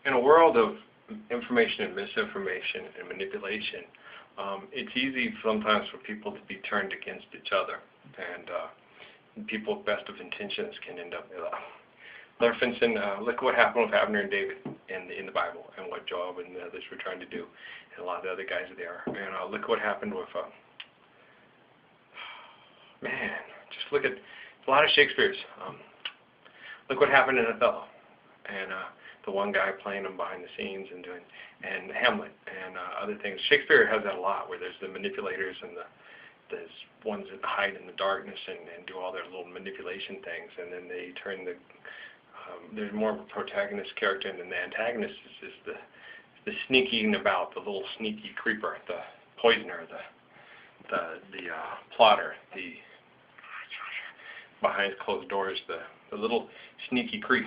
in a world of information and misinformation and manipulation, it's easy sometimes for people to be turned against each other, and people with best of intentions can end up. Finson, look what happened with Abner and David in the Bible, and what Joab and the others were trying to do, and a lot of the other guys there. And look what happened with, just look at a lot of Shakespeare's. Look what happened in Othello, and the one guy playing them behind the scenes and Hamlet and other things. Shakespeare has that a lot, where there's the manipulators and there's ones that hide in the darkness and do all their little manipulation things, and then they turn there's more of a protagonist character, and then the antagonist is the sneaking about, the little sneaky creeper, the poisoner, the plotter, the behind closed doors, the little sneaky creep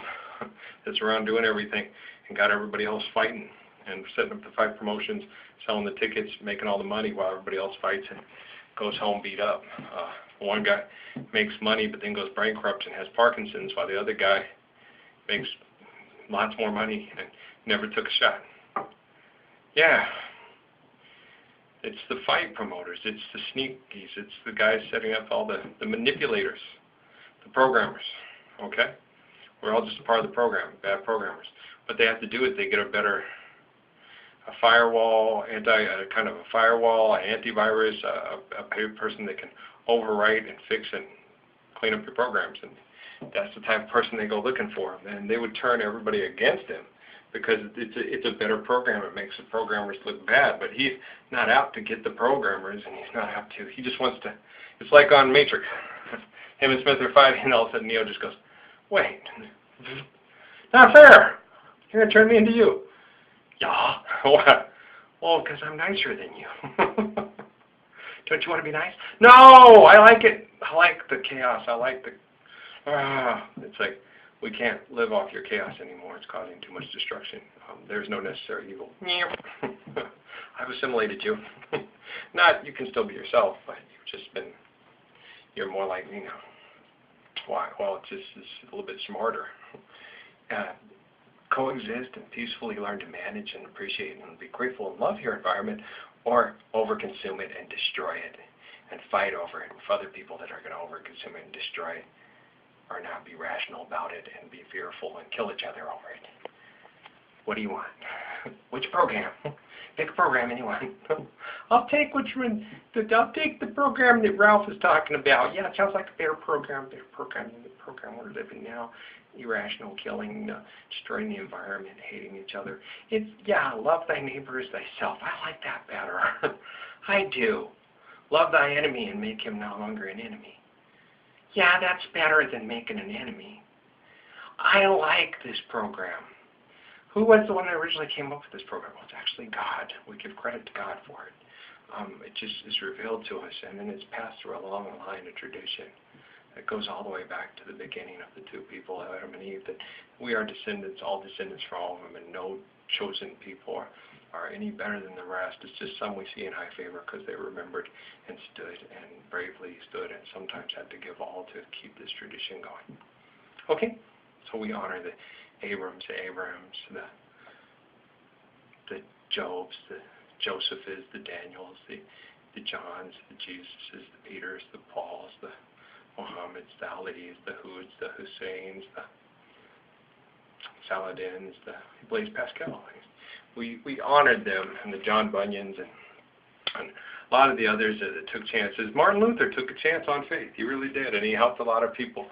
that's around doing everything and got everybody else fighting and setting up the fight promotions, selling the tickets, making all the money while everybody else fights and goes home beat up. One guy makes money but then goes bankrupt and has Parkinson's, while the other guy makes lots more money and never took a shot. Yeah. It's the fight promoters, it's the sneakies, it's the guys setting up all the manipulators, the programmers, okay? We're all just a part of the program, bad programmers. But they have to do it, they get a firewall, kind of a firewall, an antivirus, a person that can overwrite and fix and clean up your programs. And that's the type of person they go looking for. And they would turn everybody against him because it's a better program. It makes the programmers look bad. But he's not out to get the programmers, and he's not out to. He just wants to. It's like on Matrix. Him and Smith are fighting, and all of a sudden Neo just goes, "Wait, not fair. You're going to turn me into you." Yeah. What? Well, because I'm nicer than you. Don't you want to be nice? No, I like it. I like the chaos. I like the... it's like, we can't live off your chaos anymore. It's causing too much destruction. There's no necessary evil. I've assimilated you. Not, you can still be yourself, but you've just been... You're more like, why? Well, it's a little bit smarter. Coexist and peacefully learn to manage and appreciate and be grateful and love your environment, or overconsume it and destroy it and fight over it with other people that are going to overconsume it and destroy it, or not be rational about it and be fearful and kill each other over it. What do you want? Which program? Pick a program anyone. I'll take I'll take the program that Ralph is talking about. Yeah, it sounds like a better program than the program we're living now. Irrational killing, destroying the environment, hating each other. Love thy neighbor as thyself. I like that better. I do. Love thy enemy and make him no longer an enemy. Yeah, that's better than making an enemy. I like this program. Who was the one that originally came up with this program? Well, it's actually God. We give credit to God for it. It just is revealed to us, and then it's passed through a long line of tradition. It goes all the way back to the beginning of the two people, Adam and Eve, that we are descendants, all descendants from all of them, and no chosen people are any better than the rest. It's just some we see in high favor because they remembered and stood and bravely stood and sometimes had to give all to keep this tradition going. Okay? So we honor the Abrams, the Jobs, the Josephs, the Daniels, the Johns, the Jesuses, the Peters, the Pauls, the Mohammeds, the Alis, the Hoods, the Husseins, the Saladins, the Blaise Pascal. We honored them, and the John Bunyans, and a lot of the others that took chances. Martin Luther took a chance on faith. He really did, and he helped a lot of people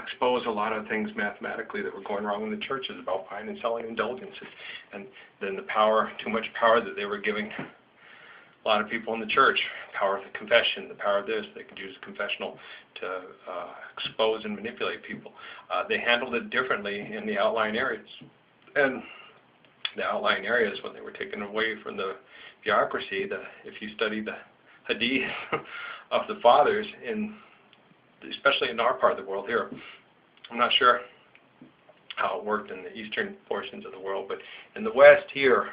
expose a lot of things mathematically that were going wrong in the churches about buying and selling indulgences, and then the power, too much power that they were giving a lot of people in the church, power of the confession, the power of this. They could use a confessional to expose and manipulate people. They handled it differently in the outlying areas. And the outlying areas, when they were taken away from the bureaucracy, if you study the hadith of the fathers, especially in our part of the world here, I'm not sure how it worked in the eastern portions of the world, but in the West here,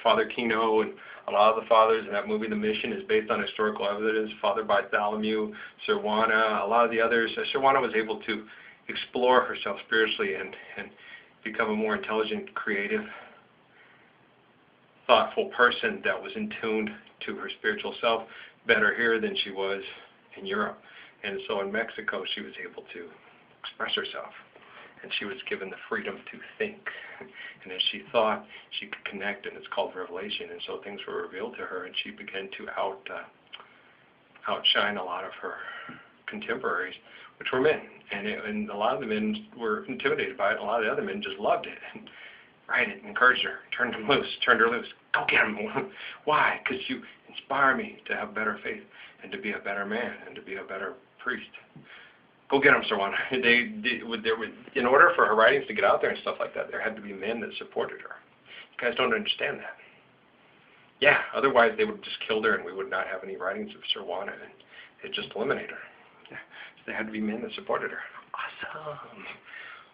Father Kino and a lot of the fathers in that movie, The Mission, is based on historical evidence. Father Bartholomew, Sir Juana, a lot of the others. Sir Juana was able to explore herself spiritually and become a more intelligent, creative, thoughtful person that was in tune to her spiritual self better here than she was in Europe. And so in Mexico, she was able to express herself, and she was given the freedom to think. And as she thought, she could connect, and it's called revelation. And so things were revealed to her, and she began to outshine a lot of her contemporaries, which were men. And a lot of the men were intimidated by it, and a lot of the other men just loved it. And it encouraged her, turned her loose. Go get him. Why? Because you inspire me to have better faith and to be a better man and to be a better priest. Go get him, Sir. In order for her writings to get out there and stuff like that, there had to be men that supported her. You guys don't understand that. Yeah, otherwise they would have just killed her and we would not have any writings of Sir Juana, and they'd just eliminate her. Yeah. So there had to be men that supported her. Awesome.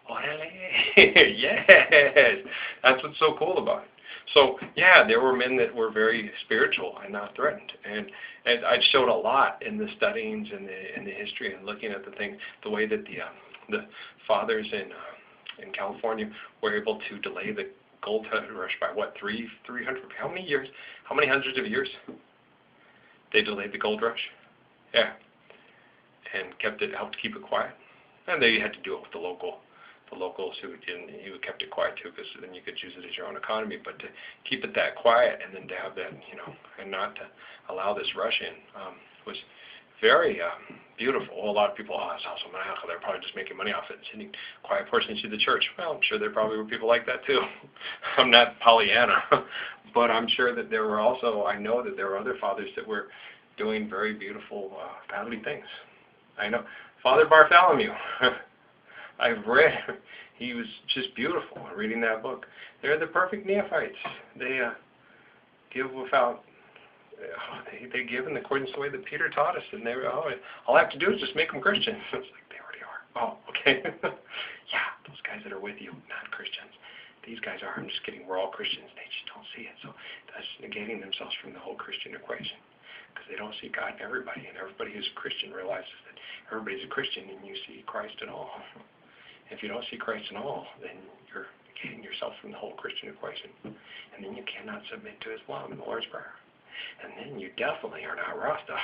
Orale. Yes. That's what's so cool about it. So, yeah, there were men that were very spiritual and not threatened. And I showed a lot in the studyings and the history and looking at the thing, the way that the fathers in California were able to delay the gold rush by, 300, how many years? How many hundreds of years? They delayed the gold rush? Yeah. And helped keep it quiet. And they had to do it with the locals who kept it quiet too, because then you could use it as your own economy. But to keep it that quiet and then to have that, and not to allow this rush in was very beautiful. A lot of people, it's also maniacal. They're probably just making money off it, sending quiet persons to the church. Well, I'm sure there probably were people like that too. I'm not Pollyanna, but I'm sure that there were also, I know that there were other fathers that were doing very beautiful, godly things. I know. Father Bartholomew. I've read, he was just beautiful reading that book. They're the perfect neophytes. They give without, they give in accordance to the way that Peter taught us. And all I have to do is just make them Christians. It's like, they already are. Oh, okay. Yeah, those guys that are with you, not Christians. These guys are. I'm just kidding. We're all Christians. They just don't see it. So that's negating themselves from the whole Christian equation, because they don't see God in everybody. And everybody who's a Christian realizes that everybody's a Christian and you see Christ in all. If you don't see Christ in all, then you're negating yourself from the whole Christian equation. And then you cannot submit to Islam in the Lord's Prayer. And then you definitely are not Rasta,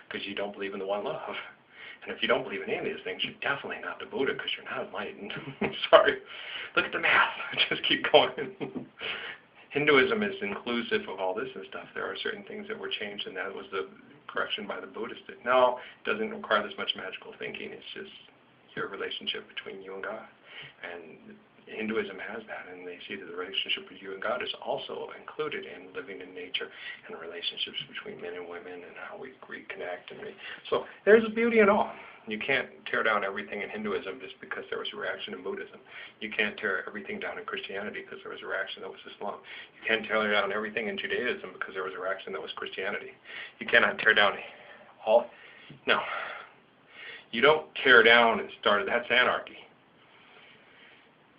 because you don't believe in the one love. And if you don't believe in any of these things, you're definitely not the Buddha, because you're not enlightened. Sorry. Look at the math. Just keep going. Hinduism is inclusive of all this and stuff. There are certain things that were changed, and that was the correction by the Buddhists. No, it doesn't require this much magical thinking. It's just your relationship between you and God. And Hinduism has that, and they see that the relationship with you and God is also included in living in nature and relationships between men and women and how we reconnect. So there's beauty in all. You can't tear down everything in Hinduism just because there was a reaction in Buddhism. You can't tear everything down in Christianity because there was a reaction that was Islam. You can't tear down everything in Judaism because there was a reaction that was Christianity. You cannot tear down all. No. You don't tear down and start. That's anarchy.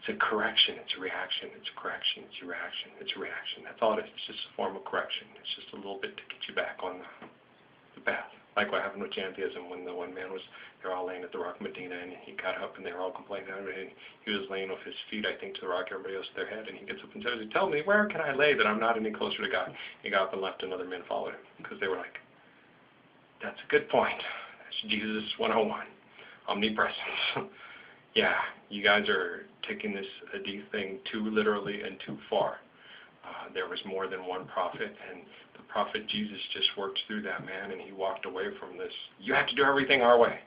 It's a correction. It's a reaction. It's a correction. It's a reaction. It's a reaction. That's all it is. It's just a form of correction. It's just a little bit to get you back on the path. Like what happened with Jantheism when the one man they're all laying at the Rock of Medina, and he got up and they were all complaining, and he was laying with his feet, I think, to the rock, everybody else to their head, and he gets up and says, tell me, where can I lay that I'm not any closer to God? He got up and left, and other men followed him, because they were like, that's a good point. That's Jesus 101. Omnipresence. Yeah, you guys are taking this hadith thing too literally and too far. There was more than one prophet, and the prophet Jesus just worked through that man, and he walked away from this. You have to do everything our way.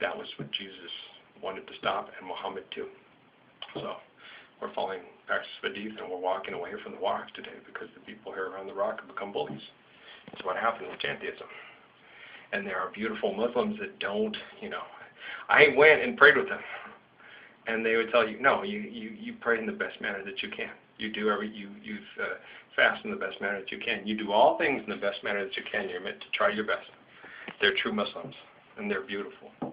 That was what Jesus wanted to stop, and Muhammad too. So we're following practice of hadith, and we're walking away from the rocks today because the people here around the rock have become bullies. That's what happened with Jantheism. And there are beautiful Muslims that don't, I went and prayed with them, and they would tell you, no, you pray in the best manner that you can. You do you fast in the best manner that you can. You do all things in the best manner that you can. You're meant to try your best. They're true Muslims, and they're beautiful. You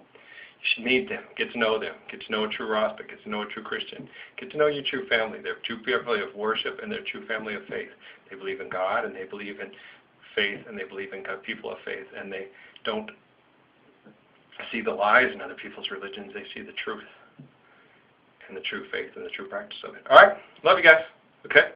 should meet them, get to know them, get to know a true Rasta, get to know a true Christian, get to know your true family. They're true family of worship, and they're true family of faith. They believe in God, and they believe in faith, and they believe in people of faith, and they don't see the lies in other people's religions. They see the truth. and the true faith and the true practice of it. All right? Love you guys. Okay?